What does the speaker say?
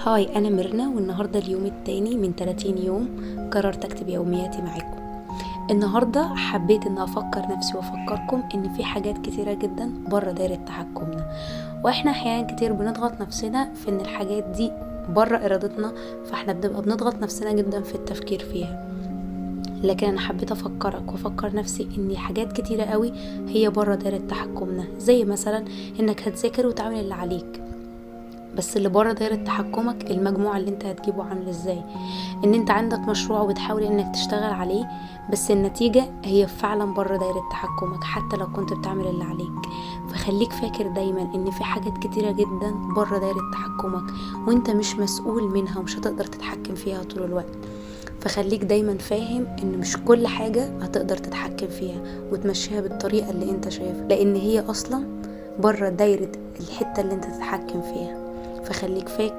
هاي، أنا ميرنا والنهاردة اليوم التاني من 30 يوم قررت أكتب يومياتي معاكم. النهاردة حبيت أن أفكر نفسي وأفكركم أن في حاجات كتيرة جدا بره دايرة تحكمنا، وإحنا أحيانا كتير بنضغط نفسنا في أن الحاجات دي بره إرادتنا، فإحنا بنبقى بنضغط نفسنا جدا في التفكير فيها. لكن أنا حبيت أفكرك وأفكر نفسي أن حاجات كتيرة قوي هي بره دايرة تحكمنا، زي مثلا أنك هتذاكر وتعمل اللي عليك، بس اللي بره دايرة تحكمك المجموع اللي انت هتجيبه عامل ازاي. ان انت عندك مشروع وبتحاول انك تشتغل عليه، بس النتيجة هي فعلا بره دايرة تحكمك حتى لو كنت بتعمل اللي عليك. فخليك فاكر دايما ان في حاجات كتيرة جدا بره دايرة تحكمك وانت مش مسؤول منها ومش هتقدر تتحكم فيها طول الوقت. فخليك دايما فاهم ان مش كل حاجة هتقدر تتحكم فيها وتمشيها بالطريقة اللي انت شايفها، لان هي اصلا بره دايرة الحتة اللي انت تتحكم فيها. فخليك فاكر